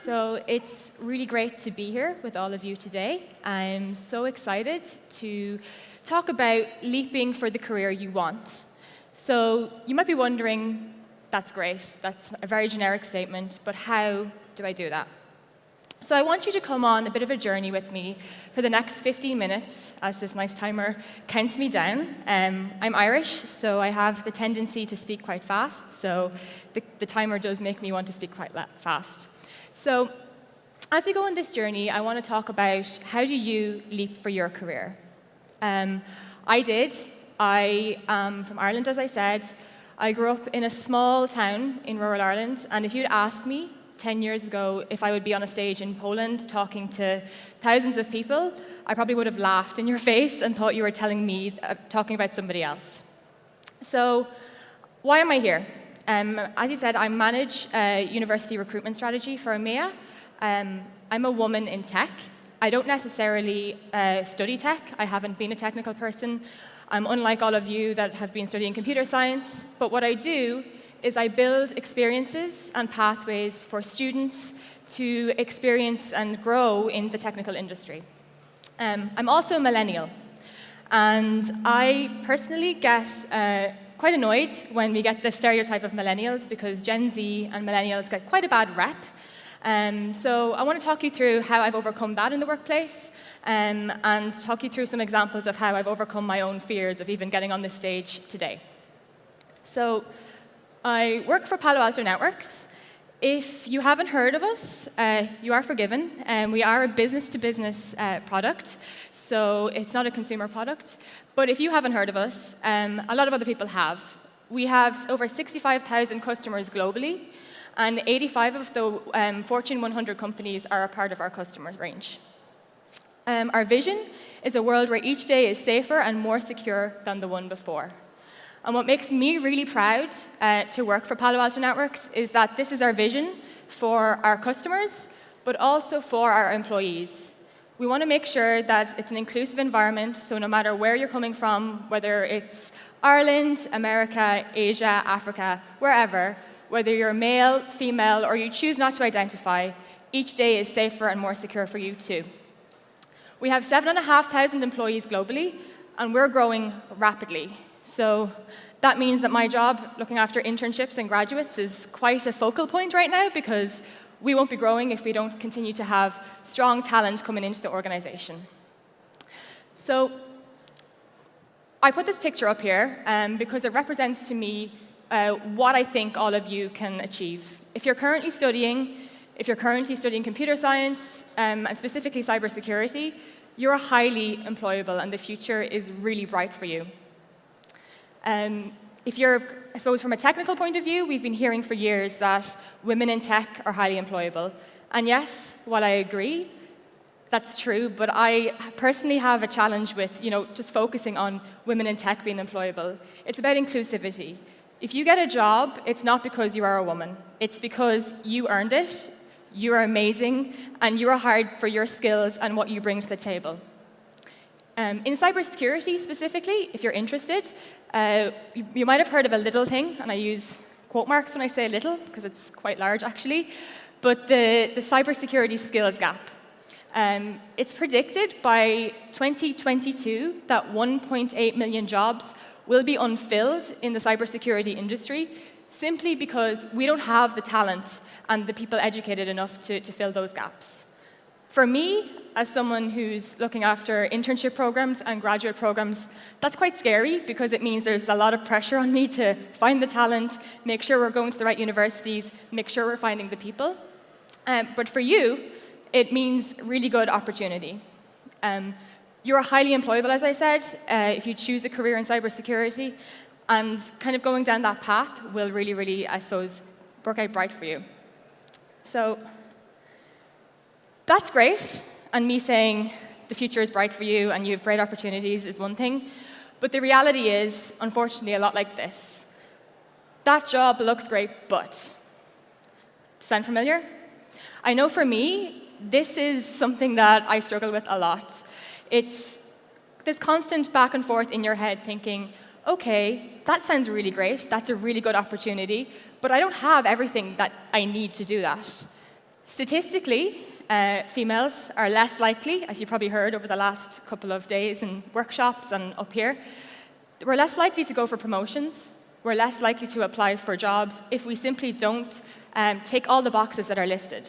So it's really great to be here with all of you today. I'm so excited to talk about leaping for the career you want. So you might be wondering, that's great, that's a very generic statement, but how do I do that? So I want you to come on a bit of a journey with me for the next 15 minutes, as this nice timer counts me down. I'm Irish, so I have the tendency to speak quite fast, so the timer does make me want to speak quite fast. So as we go on this journey, I want to talk about how do you leap for your career. I did. I am from Ireland, as I said. I grew up in a small town in rural Ireland, and if you'd asked me 10 years ago if I would be on a stage in Poland talking to thousands of people, I probably would have laughed in your face and thought you were telling me, talking about somebody else. So why am I here? As you said, I manage university recruitment strategy for EMEA. I'm a woman in tech. I don't necessarily study tech. I haven't been a technical person. I'm unlike all of you that have been studying computer science. But what I do is I build experiences and pathways for students to experience and grow in the technical industry. I'm also a millennial. And I personally get quite annoyed when we get the stereotype of millennials because Gen Z and millennials get quite a bad rep. So I want to talk you through how I've overcome that in the workplace and talk you through some examples of how I've overcome my own fears of even getting on this stage today. So I work for Palo Alto Networks. If you haven't heard of us, you are forgiven. We are a business-to-business product, so it's not a consumer product. But if you haven't heard of us, a lot of other people have. We have over 65,000 customers globally, and 85 of the Fortune 100 companies are a part of our customer range. Our vision is a world where each day is safer and more secure than the one before. And what makes me really proud to work for Palo Alto Networks is that this is our vision for our customers, but also for our employees. We want to make sure that it's an inclusive environment, so no matter where you're coming from, whether it's Ireland, America, Asia, Africa, wherever, whether you're male, female, or you choose not to identify, each day is safer and more secure for you too. We have 7,500 employees globally, and we're growing rapidly. So that means that my job, looking after internships and graduates, is quite a focal point right now because we won't be growing if we don't continue to have strong talent coming into the organization. So I put this picture up here because it represents to me what I think all of you can achieve. If you're currently studying computer science, and specifically cybersecurity, you're highly employable and the future is really bright for you. If you're, I suppose, from a technical point of view, we've been hearing for years that women in tech are highly employable. And yes, while I agree, that's true, but I personally have a challenge with, just focusing on women in tech being employable. It's about inclusivity. If you get a job, it's not because you are a woman. It's because you earned it, you are amazing, and you are hired for your skills and what you bring to the table. In cybersecurity specifically, if you're interested, you might have heard of a little thing, and I use quote marks when I say little, because it's quite large actually, but the cybersecurity skills gap. It's predicted by 2022 that 1.8 million jobs will be unfilled in the cybersecurity industry simply because we don't have the talent and the people educated enough to fill those gaps. For me, as someone who's looking after internship programs and graduate programs, that's quite scary because it means there's a lot of pressure on me to find the talent, make sure we're going to the right universities, make sure we're finding the people. But for you, it means really good opportunity. You're highly employable, as I said, if you choose a career in cybersecurity, and kind of going down that path will really, really, I suppose, work out bright for you. So that's great, and me saying the future is bright for you and you have great opportunities is one thing, but the reality is, unfortunately, a lot like this. That job looks great, but. Sound familiar? I know for me, this is something that I struggle with a lot. It's this constant back and forth in your head thinking, okay, that sounds really great, that's a really good opportunity, but I don't have everything that I need to do that. Statistically, females are less likely, as you probably heard over the last couple of days in workshops and up here, we're less likely to go for promotions, we're less likely to apply for jobs if we simply don't take all the boxes that are listed.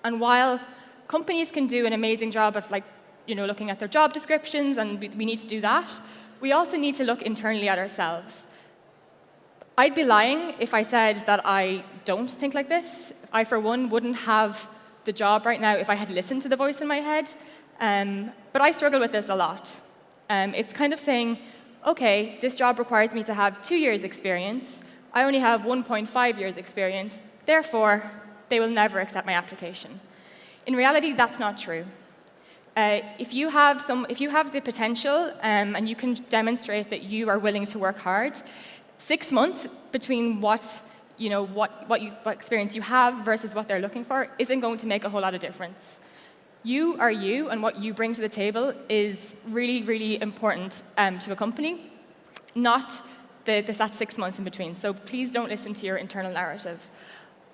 And while companies can do an amazing job of looking at their job descriptions, and we need to do that, we also need to look internally at ourselves. I'd be lying if I said that I don't think like this. I, for one, wouldn't have the job right now if I had listened to the voice in my head. But I struggle with this a lot. It's kind of saying, okay, this job requires me to have 2 years' experience. I only have 1.5 years' experience. Therefore, they will never accept my application. In reality, that's not true. If you have the potential and you can demonstrate that you are willing to work hard, 6 months between what experience you have versus what they're looking for isn't going to make a whole lot of difference. You are you, and what you bring to the table is really, really important to a company, not that 6 months in between. So please don't listen to your internal narrative.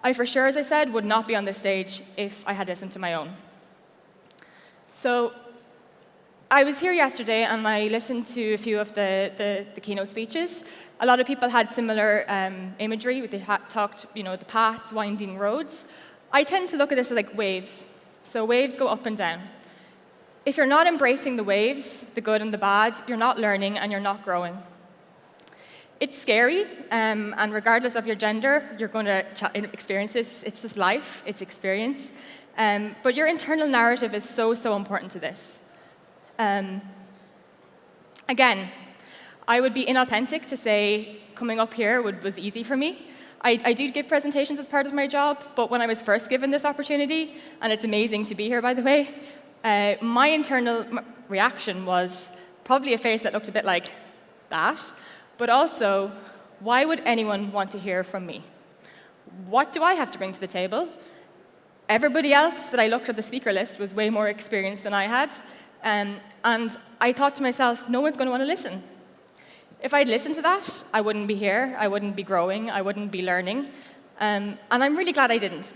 I, for sure, as I said, would not be on this stage if I had listened to my own. So I was here yesterday, and I listened to a few of the keynote speeches. A lot of people had similar imagery. They talked, the paths, winding roads. I tend to look at this as like waves. So waves go up and down. If you're not embracing the waves, the good and the bad, you're not learning and you're not growing. It's scary, and regardless of your gender, you're going to experience this. It's just life, it's experience. But your internal narrative is so, so important to this. Again, I would be inauthentic to say coming up here was easy for me. I do give presentations as part of my job, but when I was first given this opportunity, and it's amazing to be here, by the way, my internal reaction was probably a face that looked a bit like that, but also, why would anyone want to hear from me? What do I have to bring to the table? Everybody else that I looked at the speaker list was way more experienced than I had, and I thought to myself, no one's going to want to listen. If I'd listened to that, I wouldn't be here, I wouldn't be growing, I wouldn't be learning, and I'm really glad I didn't.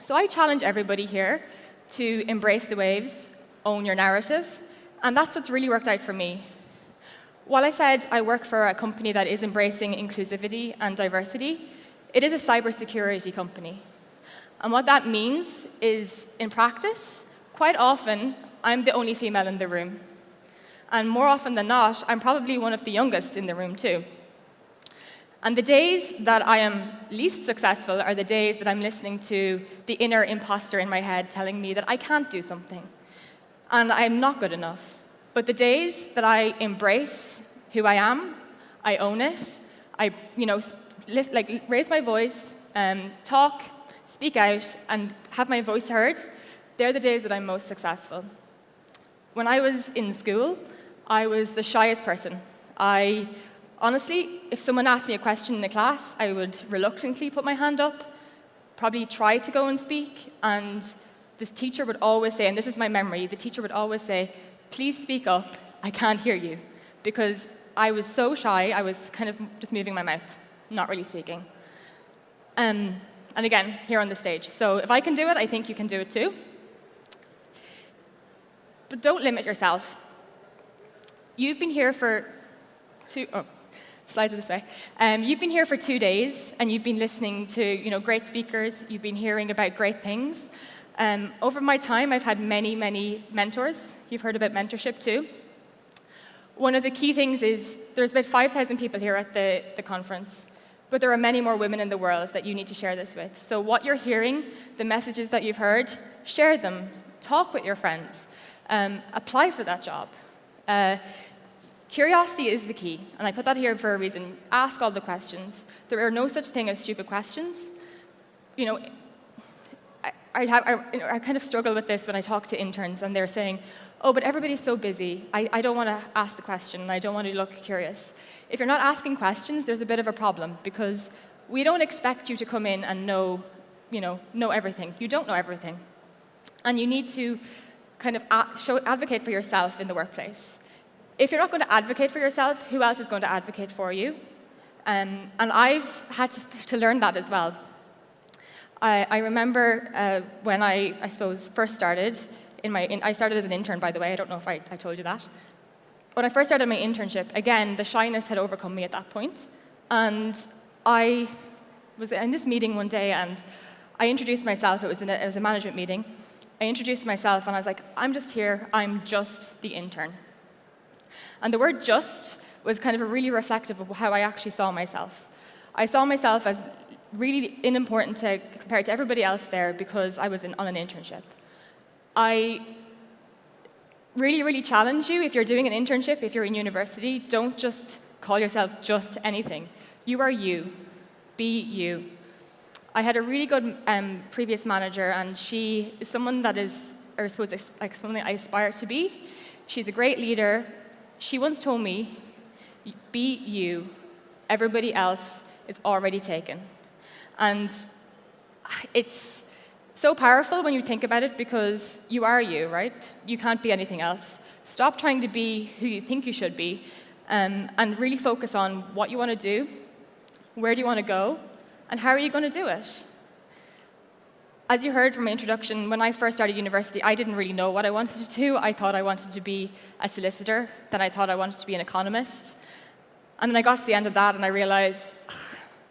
So I challenge everybody here to embrace the waves, own your narrative, and that's what's really worked out for me. While I said I work for a company that is embracing inclusivity and diversity, it is a cybersecurity company. And what that means is, in practice, quite often, I'm the only female in the room. And more often than not, I'm probably one of the youngest in the room, too. And the days that I am least successful are the days that I'm listening to the inner imposter in my head telling me that I can't do something, and I'm not good enough. But the days that I embrace who I am, I own it, I raise my voice, talk, speak out, and have my voice heard, they're the days that I'm most successful. When I was in school, I was the shyest person. Honestly, if someone asked me a question in a class, I would reluctantly put my hand up, probably try to go and speak, and this teacher would always say, and this is my memory, the teacher would always say, please speak up, I can't hear you, because I was so shy, I was kind of just moving my mouth, not really speaking. And again, here on the stage. So if I can do it, I think you can do it too. But don't limit yourself. You've been here for slides this way. You've been here for 2 days, and you've been listening to great speakers. You've been hearing about great things. Over my time, I've had many, many mentors. You've heard about mentorship too. One of the key things is there's about 5,000 people here at the conference, but there are many more women in the world that you need to share this with. So what you're hearing, the messages that you've heard, share them. Talk with your friends. Apply for that job. Curiosity is the key, and I put that here for a reason. Ask all the questions. There are no such thing as stupid questions. I kind of struggle with this when I talk to interns, and they're saying, oh, but everybody's so busy. I don't want to ask the question, and I don't want to look curious. If you're not asking questions, there's a bit of a problem, because we don't expect you to come in and know everything. You don't know everything. And you need to kind of advocate for yourself in the workplace. If you're not going to advocate for yourself, who else is going to advocate for you? And I've had to learn that as well. I remember when I suppose, first started, I started as an intern, by the way. I don't know if I told you that. When I first started my internship, again, the shyness had overcome me at that point. And I was in this meeting one day, and I introduced myself. It was a management meeting. I introduced myself, and I was like, I'm just here. I'm just the intern. And the word just was kind of a really reflective of how I actually saw myself. I saw myself as really unimportant compared to everybody else there because I was on an internship. I really, really challenge you, if you're doing an internship, if you're in university, don't just call yourself just anything. You are you. Be you. I had a really good previous manager, and she is someone that is, or I suppose, like something I aspire to be. She's a great leader. She once told me, be you. Everybody else is already taken. And it's so powerful when you think about it because you are you, right? You can't be anything else. Stop trying to be who you think you should be and really focus on what you want to do, where do you want to go, and how are you going to do it? As you heard from my introduction, when I first started university, I didn't really know what I wanted to do. I thought I wanted to be a solicitor. Then I thought I wanted to be an economist. And then I got to the end of that and I realized,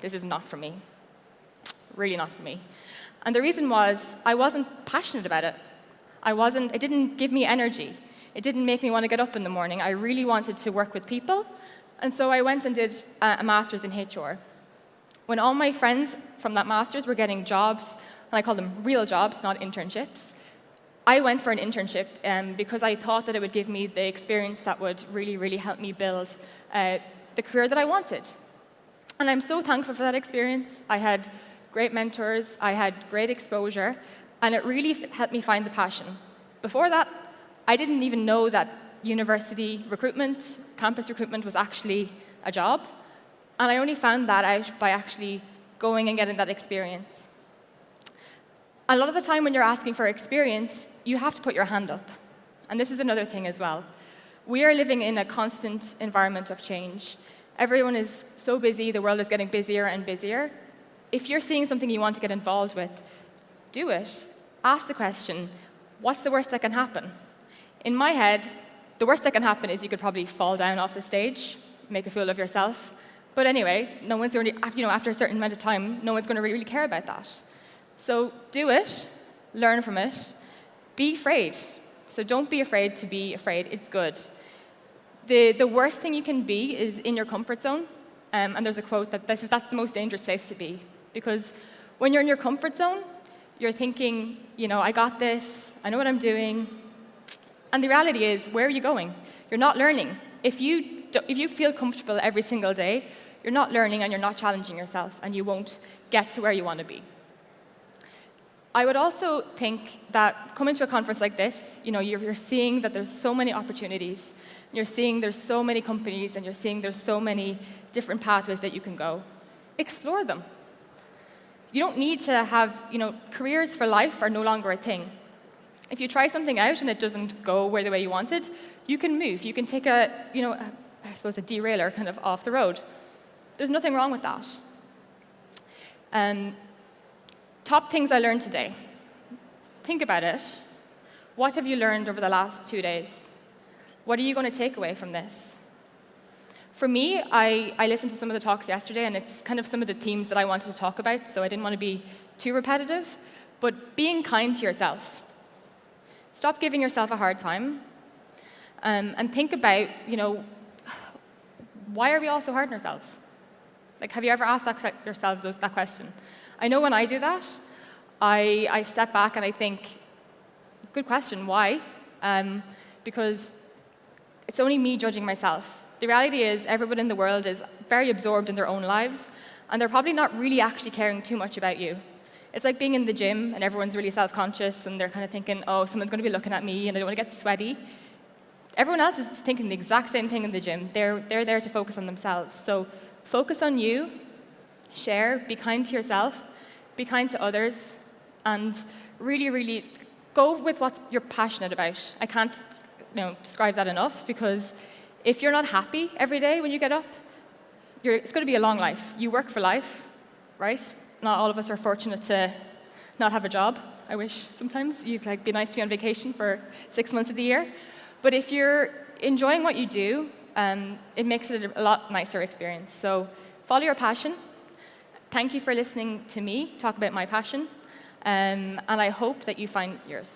this is not for me. Really not for me. And the reason was, I wasn't passionate about it. It didn't give me energy. It didn't make me want to get up in the morning. I really wanted to work with people. And so I went and did a master's in HR. When all my friends from that master's were getting jobs, and I call them real jobs, not internships, I went for an internship because I thought that it would give me the experience that would really, really help me build the career that I wanted. And I'm so thankful for that experience. I had great mentors, I had great exposure, and it really helped me find the passion. Before that, I didn't even know that university recruitment, campus recruitment was actually a job, and I only found that out by actually going and getting that experience. A lot of the time when you're asking for experience, you have to put your hand up. And this is another thing as well. We are living in a constant environment of change. Everyone is so busy, the world is getting busier and busier. If you're seeing something you want to get involved with, do it. Ask the question, what's the worst that can happen? In my head, the worst that can happen is you could probably fall down off the stage, make a fool of yourself. But anyway, no one's really, after a certain amount of time, no one's going to really care about that. So do it, learn from it, be afraid. So don't be afraid to be afraid, it's good. The worst thing you can be is in your comfort zone. And there's a quote that that's the most dangerous place to be. Because when you're in your comfort zone, you're thinking, I got this, I know what I'm doing. And the reality is, where are you going? You're not learning. If you feel comfortable every single day, you're not learning and you're not challenging yourself, and you won't get to where you want to be. I would also think that coming to a conference like this, you're seeing that there's so many opportunities. You're seeing there's so many companies, and you're seeing there's so many different pathways that you can go. Explore them. You don't need to have, careers for life are no longer a thing. If you try something out and it doesn't go the way you wanted, you can move. You can take a derailer kind of off the road. There's nothing wrong with that. Top things I learned today. Think about it. What have you learned over the last 2 days? What are you going to take away from this? For me, I listened to some of the talks yesterday, and it's kind of some of the themes that I wanted to talk about, so I didn't want to be too repetitive. But being kind to yourself. Stop giving yourself a hard time. And think about, why are we all so hard on ourselves? Have you ever asked yourselves that question? I know when I do that, I step back and I think, good question, why? Because it's only me judging myself. The reality is everyone in the world is very absorbed in their own lives, and they're probably not really actually caring too much about you. It's like being in the gym and everyone's really self-conscious and they're kind of thinking, oh, someone's going to be looking at me and I don't want to get sweaty. Everyone else is thinking the exact same thing in the gym. They're there to focus on themselves. So focus on you, share, be kind to yourself, be kind to others, and really, really go with what you're passionate about. I can't describe that enough, because If you're not happy every day when you get up, it's going to be a long life. You work for life, right? Not all of us are fortunate to not have a job. I wish sometimes you'd be nice to be on vacation for 6 months of the year. But if you're enjoying what you do, it makes it a lot nicer experience. So follow your passion. Thank you for listening to me talk about my passion. And I hope that you find yours.